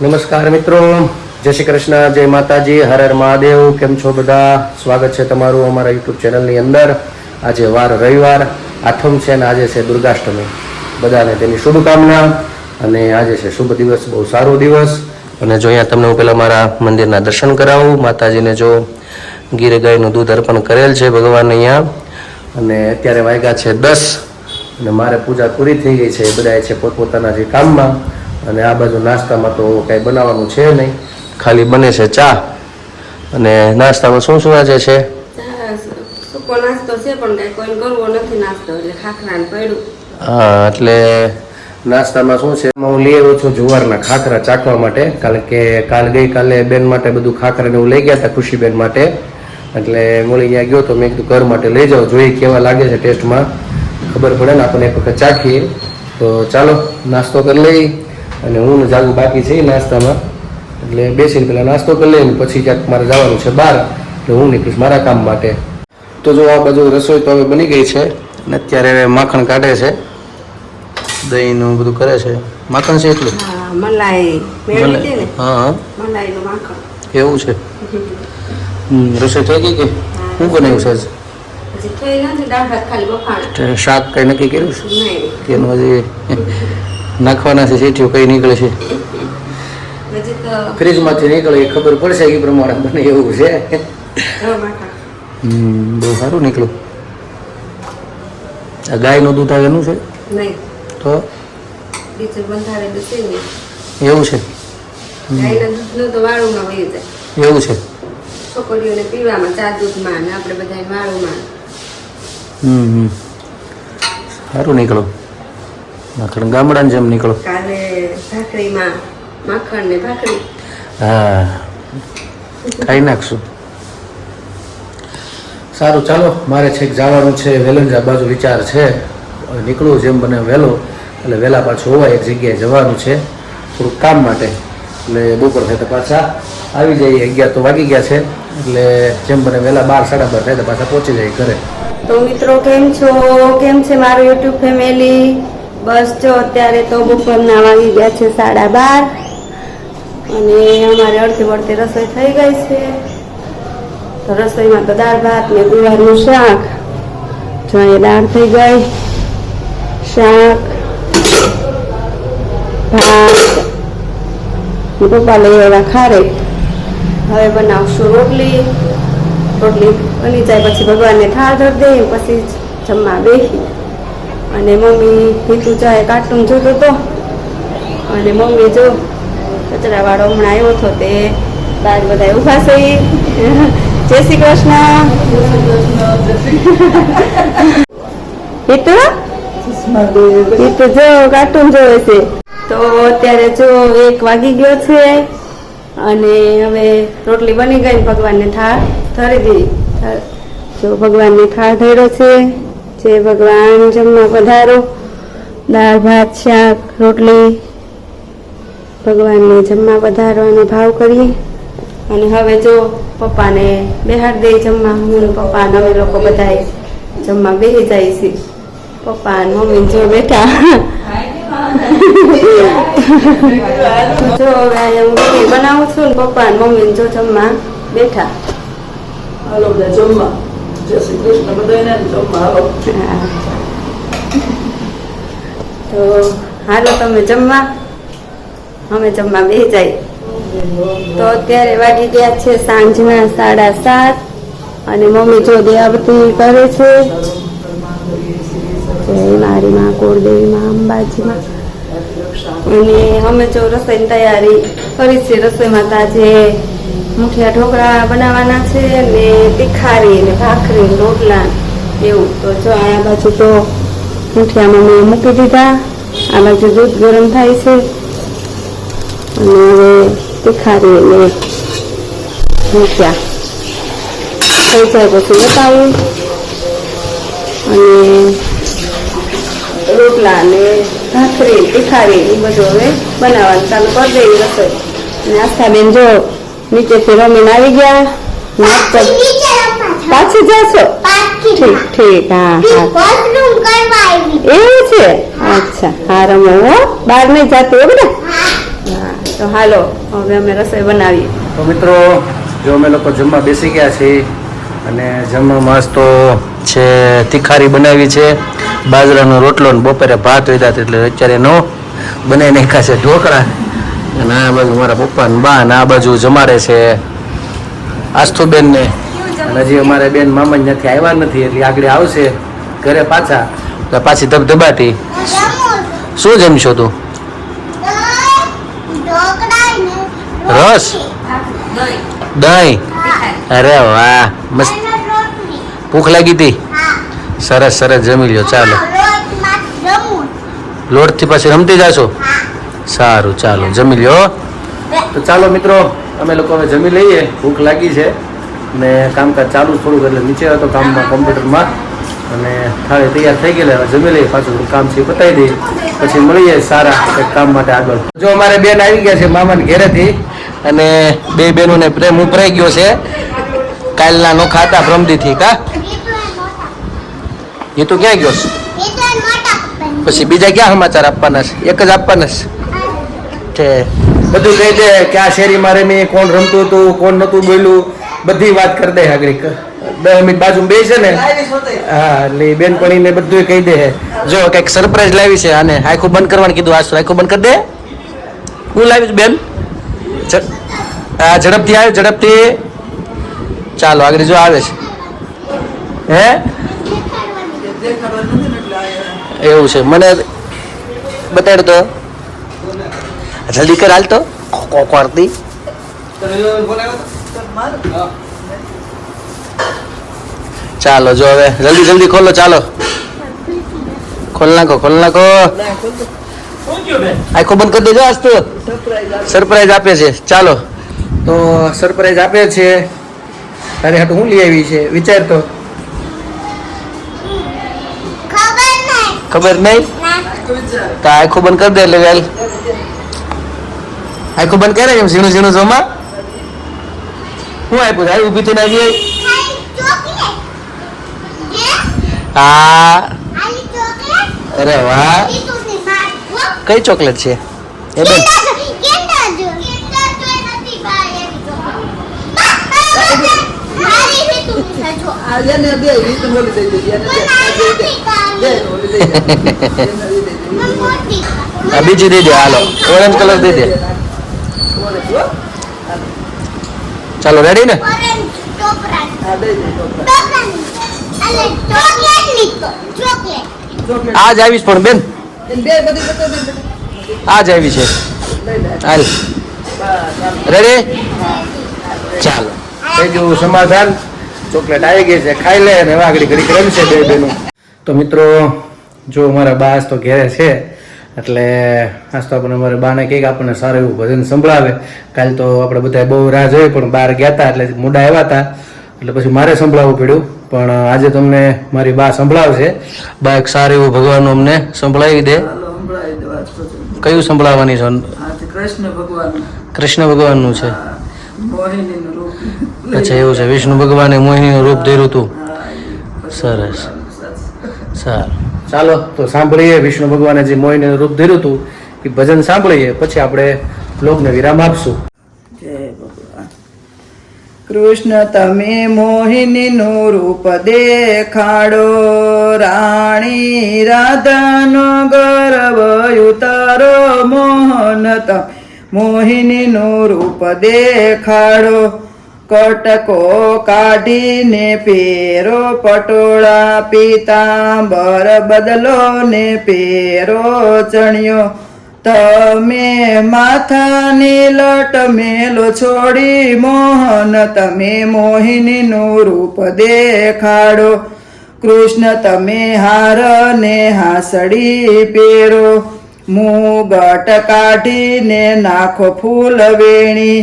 નમસ્કાર મિત્રો, જય શ્રી કૃષ્ણ, જય માતાજી, હર હર મહાદેવ. કેમ છો બધા? સ્વાગત છે તમારું અમારા યુટ્યુબ ચેનલની અંદર. આજે વાર રવિવાર, આઠમ છે અને આજે છે દુર્ગાષ્ટમી. બધાને તેની શુભકામના. અને આજે છે શુભ દિવસ, બહુ સારો દિવસ. અને જો અહીંયા તમને હું પહેલાં મારા મંદિરના દર્શન કરાવું. માતાજીને જો ગીર ગાયનું દૂધ અર્પણ કરેલ છે ભગવાન અહીંયા. અને અત્યારે વાગ્યા છે 10 અને મારે પૂજા પૂરી થઈ ગઈ છે. બધા છે પોતપોતાના જે કામમાં. અને આ બાજુ નાસ્તામાં તો કાંઈ બનાવવાનું છે નહીં, ખાલી બને છે ચા. અને નાસ્તામાં શું શું આજે છે? સૂકો નાસ્તો છે પણ કાંઈ કોઈ કરવો નથી નાસ્તો, એટલે ખાખરાને પડ્યું. હા, એટલે નાસ્તામાં શું છે, હું લઈ આવ્યો છું જુવારના ખાખરા ચાખવા માટે. કારણ કે ગઈકાલે બેન માટે બધું ખાખરાને હું લઈ ગયા હતા, ખુશીબેન માટે. એટલે મળી ત્યાં ગયો તો મેં કીધું ઘર માટે લઈ જાઓ, જોઈએ કેવા લાગે છે ટેસ્ટમાં, ખબર પડે ને આપણને એક વખત ચાખીએ. તો ચાલો નાસ્તો કરી લઈ. અને હું જાગું બાકી છે નાસ્તામાં, એટલે બેસીને પહેલાં નાસ્તો કરી લઈને પછી ક્યાંક મારે જવાનું છે બહાર, એટલે હું નીકળીશ મારા કામ માટે. તો જો આ બાજુ રસોઈ તો હવે બની ગઈ છે અને અત્યારે માખણ કાઢે છે, દહીંનું બધું કરે છે. માખણ છે એટલું? મલાઈ મેળવી હતી ને? હા, મલાઈનું માખણ. એવું છે. રસોઈ થઈ ગઈ કે શું બનાવ્યું છે? હજી થઈ નથી, દાળ ભાત ખાલી બફાણા. શાક કઈ નક્કી કર્યું છે નહીં, કે એનું હજી નાખવાના છે? સીટીઓ કઈ નીકળે છે? હજી તો ફ્રીજમાંથી નીકળે એ ખબર પડશે એ પ્રમાણે બને એવું છે. માખણ બહુ સારું નીકળ્યું. આ ગાયનું દૂધ આવે એનું છે નહીં તો? બીજું બંધારે દૂધ છે ને એવું છે. ગાયના દૂધનું તો વાળુમાં વહી જાય. એવું છે. છોકરીઓને પીવામાં, ચા દૂધમાં, ને આપણે બધા વાળુમાં. સારું નીકળો. માખણ ગામડાની જેમ નીકળો. કાલે ભાખરીમાં માખણ ને ભાખરી. હા, ખાઈ નાખશું. સારું, ચાલો. મારે છેક જવાનું છે વેલંજા બાજુ, વિચાર છે નીકળવું જેમ બને વહેલો. એટલે વહેલા પાછું હોવાય એક જગ્યાએ જવાનું છે થોડુંક કામ માટે. એટલે બપોર થાય તો પાછા આવી જઈએ. 11 તો વાગી ગયા છે, એટલે જેમ બને વહેલા 12 12:30 થાય તો પાછા પહોંચી જાય ઘરે. તો મિત્રો કેમ છો? કેમ છે મારું યુટ્યુબ ફેમિલી? બસ જો અત્યારે તો બપોરના વાગી ગયા છે 12:30 અને અમારે અડધી વળતી રસોઈ થઈ ગઈ છે. તો રસોઈમાં તો દાળ ભાત ને ગુવારનું શાક. જો અહીંયા દાળ થઈ ગઈ, શાક, ભાત, પપ્પા લઈ આવ્યા ખારેક. હવે બનાવશું રોટલી. રોટલી બની જાય પછી ભગવાનને થાળ ધરી દઈએ, પછી જમવા બેસી. અને મમ્મી હિતુ ચાય કાર્ટૂન જોતો હતો. અને મમ્મી જો કચરાવાળો હમણાં આવ્યો હતો, તે બહાર બધા ઊભા છે. જય શ્રી કૃષ્ણ. હિતુ હિતુ જો કાર્ટૂન જોવે છે. તો અત્યારે જો 1 વાગી ગયો છે અને હવે રોટલી બની ગઈ, ભગવાનને થાળ ધરી દીધી. જો ભગવાનને થાળ ધર્યો છે. જય ભગવાન, જમવા પધારો. દાળ ભાત શાક રોટલી, ભગવાનને જમવા પધારવાનો ભાવ કરીએ. અને હવે જો પપ્પાને બેહાડ દે જમવા. હું પપ્પા ને અમે લોકો બધા જમવા બેસી જાય છે. પપ્પા અને મમ્મી જો બેઠા. જો હવે હું રોટલી બનાવું છું ને પપ્પા અને મમ્મી જો જમવા બેઠા. હાલો બધા જમવા. જય શ્રી કૃષ્ણ બધાને જમવા હાલો. તો હાલો તમે જમવા, અમે જમવા બેસી જાય. તો અત્યારે વાગી ગયા છે સાંજના 7:30 અને મમ્મી જો દેવાબતી કરે છે. જય મારી માં કોળદેવીમાં, અંબાજીમાં. અને અમે જો રસોઈની તૈયારી કરી છે. રસોઈમાં તો આજે મુઠિયા ઢોકળા બનાવવાના છે ને તીખારી ને ભાખરી રોટલા એવું. તો જો આ બાજુ તો મુઠિયામાં મેં મૂકી દીધા. આ બાજુ દૂધ ગરમ થાય છે. અને હવે તીખારી ને મુઠિયા થઈ જાય પછી બતાવું. અને રોટલા ને ભાખરી તીખારી એ બધું હવે બનાવવાનું ચાલુ કરી દઈએ રસોઈ. અને આસ્થાબેન જો નીચેથી રમીને આવી ગયા. પાછી જશો? ઠીક ઠીક. હા હા, એવું છે. અચ્છા, હા રમો હો, બહાર નહીં જતું હો બધા. હા તો હાલો હવે અમે રસોઈ બનાવીએ. તો મિત્રો જો અમે લોકો જમવા બેસી ગયા છીએ અને જમવામાં આજ તો છે તીખારી બનાવી છે, બાજરાનો રોટલો ને બપોરે ભાત વધ્યા હતા એટલે અત્યારે નો બનાવી નાખ્યા છે ઢોકળા. અને આ બાજુ મારા પપ્પા ને બા ને આ બાજુ જમાડે છે આસ્થુબેન ને. અને હજી અમારે બેન મામા ત્યાંથી આવ્યા નથી એટલે આગળ આવશે ઘરે પાછા એટલે પાછી ધબધબાટી. શું જમશો તું? રસ દહીં. અરે વાહ મસ્ત. ભૂખ લાગી હતી? સરસ સરસ જમી લ્યો. ચાલો લોટથી પછી રમતી જાશો? સારું ચાલો જમી લ્યો. તો ચાલો મિત્રો અમે લોકો હવે જમી લઈએ, ભૂખ લાગી છે ને કામકાજ ચાલુ થોડુંક એટલે નીચે હતો કામમાં કોમ્પ્યુટરમાં અને થાળી તૈયાર થઈ ગયેલા. હવે જમી લઈએ, પાછું કામ છે પતાવી દઈએ પછી મળીએ સારા એક કામ માટે આગળ. જો અમારે બેન આવી ગયા છે મામાને ઘેરેથી અને બે બહેનોને પ્રેમ ઉપરાઈ ગયો છે કાલના નોખા હતા પ્રમદીથી. કા એ તો ક્યાં ગયો છે? પછી બીજા ક્યાં સમાચાર આપવાના છે? એક જ આપવાના છે. બધું કહી દે કે આ શેરીમાં રમી, કોણ રમતું હતું, કોણ નતું બોલ્યું, બધી વાત કરી દે આગળ. 10 મિનિટ બાજુ બે છે ને, હા એટલે બેનપણીને બધું કહી દે. જો કંઈક સરપ્રાઈઝ લાવી છે આને આખું બંધ કરવાનું કીધું. આજ આખું બંધ કરી દે. હું લાવીશ બેન? હા ઝડપથી આવ્યો, ઝડપથી. ચાલો આગળ જો આવે છે. હે એવું છે? મને બતાડ તો જલ્દી કર. હાલ તો કોરતી. ચાલો જો હવે જલ્દી જલ્દી ખોલો. ચાલો ખોલ નાખો, ખોલ નાખો. આખો બંધ કરી દેજો. આજ તો સરપ્રાઈઝ આપે છે. ચાલો તો સરપ્રાઈઝ આપે છે. તારે હાટું હું લઈ આવી છે વિચાર તો. ખબર નહીં તો આખું બંધ કરી દે એટલે વેલ આખું બંધ કરે એમ ઝીણું ઝીણું જોમાં હું આપ્યું છે? ઊભી થઈને આવી. હા અરે વાહ. કઈ ચોકલેટ છે એ બેન? બીજી દઈ દે. હાલો ઓરેન્જ કલર દઈ દે. ચાલો રેડી ને? આજ આવીશ પણ બેન, આજ આવી છે. હાલ રેડી? ચાલો થઈ ગયું સમાધાન. ચોકલેટ આવી ગઈ છે, ખાઈ લે અને આગળ ઘડી રમશે બે બહેનો. તો મિત્રો જો અમારા બા આજ તો ઘેરે છે એટલે આજ તો આપણે અમારે બાને કંઈક આપણને સારું એવું ભજન સંભળાવે. કાલ તો આપણે બધા બહુ રાહ જોઈ પણ બહાર ગયા હતા એટલે મોડા આવ્યા હતા એટલે પછી મારે સંભળાવવું પડ્યું. પણ આજે તમને મારી બા સંભળાવશે. બા એક સારું એવું ભગવાનનું અમને સંભળાવી દે. કયું સંભળાવવાની છે? કૃષ્ણ ભગવાનનું છે. અચ્છા એવું છે. વિષ્ણુ ભગવાને મોહિનીનું રૂપ ધર્યું હતું. સરસ સારું ચાલો તો સાંભળીએ વિષ્ણુ ભગવાને જે મોહિનીનું રૂપ ધર્યું હતું એ ભજન સાંભળીએ પછી આપણે બ્લોગને વિરામ આપશું. જય ભગવાન. કૃષ્ણ તમે મોહિનીનું રૂપ દેખાડો, રાણી રાધાનો ગર્વ ઉતારો, મોહન તમે મોહિનીનું રૂપ દેખાડો. કટકો કાઢીને પેરો પટોળા, પીતાંબર બદલો ને પેરો ચણ્યો. તમે માથાની લટ મેલો છોડી, મોહન તમે મોહિનીનું રૂપ દેખાડો. કૃષ્ણ તમે હાર ને હાસડી પહેરો, મુગટ કાઢીને નાખો ફૂલ વેણી.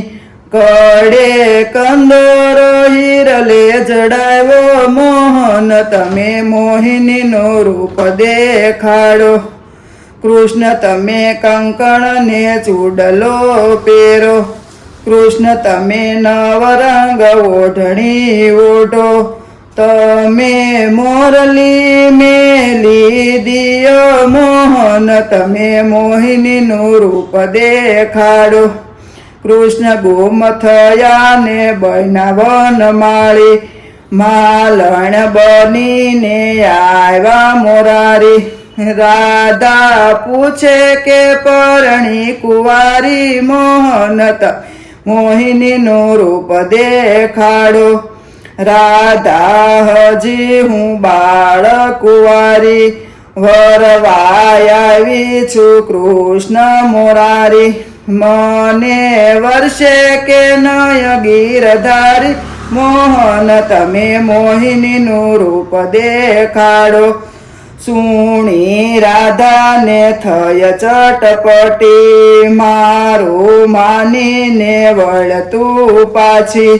કડે કંદોરો હિરલે જડાવ્યો, મોહન તમે મોહિનીનું રૂપ દેખાડો. કૃષ્ણ તમે કંકણ ને ચૂડલો પહેરો, કૃષ્ણ તમે નવરંગ ઓઢણી ઓઢો. તમે મોરલી મેલી દિયો, મોહન તમે મોહિનીનું રૂપ દેખાડો. કૃષ્ણ ગુમ થયા ને બન્યા વનમાળી માલણ બનીને આવ્યા મોરારી રાધા પૂછે કે પરણી કુંવારી મોહનત મોહિનીનું રૂપ દેખાડો રાધા હજી હું બાળ કુંવારી વરવાય આવી છું કૃષ્ણ મોરારી મને વર્ષે કે નય ગીરધારી મોહન તમે મોહિનીનું રૂપ દેખાડો સુણી રાધાને થય ચટપટી મારું માનીને વળતું પાછી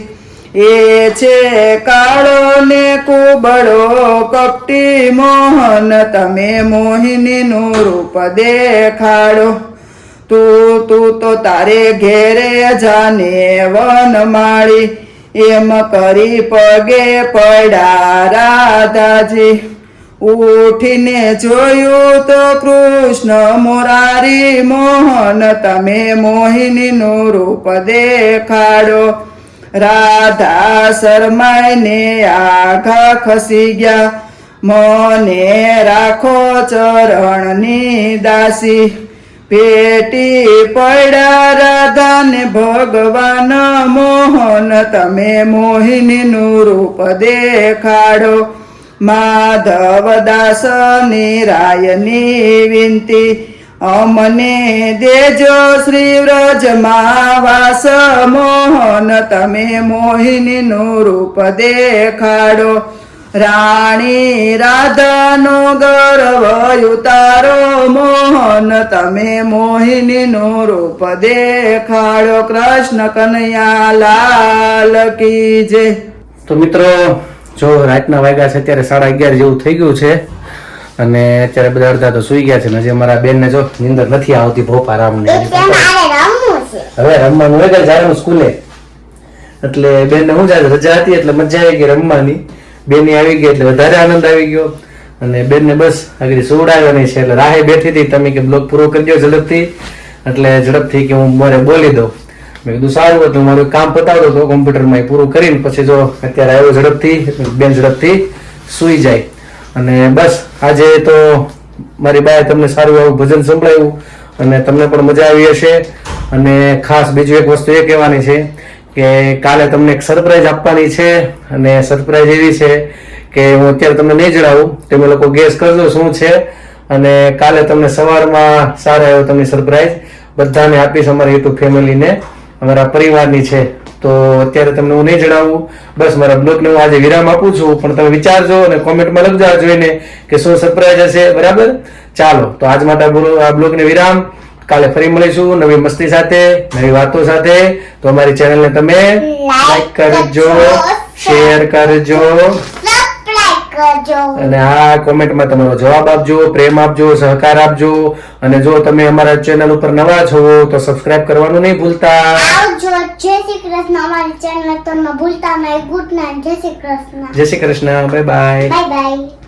એ છે કાળો ને કુબડો કપટી મોહન તમે મોહિનીનું રૂપ દેખાડો તું તો તારે ઘેરે જાને વનમાળી એમ કરી પગે પડ્યા રાધાજી ઉઠીને જોયું તો કૃષ્ણ મોરારી મોહન તમે મોહિનીનું રૂપ દેખાડો રાધા શરમાઈને આઘા ખસી ગયા મને રાખો ચરણની દાસી પેટી પડ્યા રાધાને ભગવાન મોહન તમે મોહિનીનું રૂપ દેખાડો માધવ દાસની રાયની વિનતી અમને દેજો શ્રી વ્રજમાં વાસ મોહન તમે મોહિનીનું રૂપ દેખાડો રાણી રાધાનો ગર્વ ઉતારો મોહન તમે મોહિનીનું રૂપ દેખાડો કૃષ્ણ કનૈયા લાલ કી જય. તો મિત્રો જો રાતના વાગ્યા છે અત્યારે 11:30 જેવું થઈ ગયું છે અને અત્યારે બધા અડધા તો સુઈ ગયા છે ને હજી અમારા બેન ને જો નીંદર નથી આવતી ભોપારામ ને હવે રમવાનું વગર જવાનું સ્કૂલે એટલે બેન ને હું જાય રજા હતી એટલે મજા આવી ગઈ રમવાની બેની આવી ગઈ એટલે વધારે આનંદ આવી ગયો અને બેન ને બસ આગળ સુવડાવવાની છે એટલે રાહે બેઠી હતી તમે કે બ્લોગ પૂરો કરી દો ઝડપથી એટલે ઝડપથી કે હું મારે બોલી દઉં મેં કીધું સારું હતું મારું કામ પતાવતો હતો કોમ્પ્યુટરમાં પૂરું કરીને પછી જો અત્યારે આવ્યો ઝડપથી બેન ઝડપથી સૂઈ જાય અને બસ આજે તો મારી બાએ તમને સારું એવું ભજન સંભળાવ્યું અને તમને પણ મજા આવી હશે અને ખાસ બીજું એક વસ્તુ એ કહેવાની છે કે કાલે તમને એક સરપ્રાઈઝ આપવાની છે અને સરપ્રાઈઝ એવી છે કે હું અત્યારે તમને નહીં જણાવું તમે લોકો ગેસ કરજો શું છે અને કાલે તમને સવારમાં સારા એવો તમને સરપ્રાઈઝ બધાને આપીશ અમારા યુટ્યુબ ફેમિલીને અમારા પરિવારની છે તો અત્યારે તમને હું નહીં જણાવું બસ મારા બ્લોગને હું આજે વિરામ આપું છું પણ તમે વિચારજો અને કોમેન્ટમાં લખજો આ જોઈને કે શું સરપ્રાઈઝ હશે બરાબર ચાલો તો આજ માટે આ બ્લોગને વિરામ કાલે ફરી મળીશું નવી મસ્તી સાથે નવી વાતો સાથે તો અમારી ચેનલને તમે લાઈક કરજો શેર કરજો અને આ કોમેન્ટમાં તમારો જવાબ આપજો પ્રેમ આપજો સહકાર આપજો અને જો તમે અમારા ચેનલ ઉપર નવા છો તો સબસ્ક્રાઇબ કરવાનું નહીં ભૂલતા આવજો જય શ્રી કૃષ્ણ અમારી ચેનલ તો ન ભૂલતા નહીં ગુડ નાઇટ જય શ્રી કૃષ્ણ જય Shri Krishna bye bye bye bye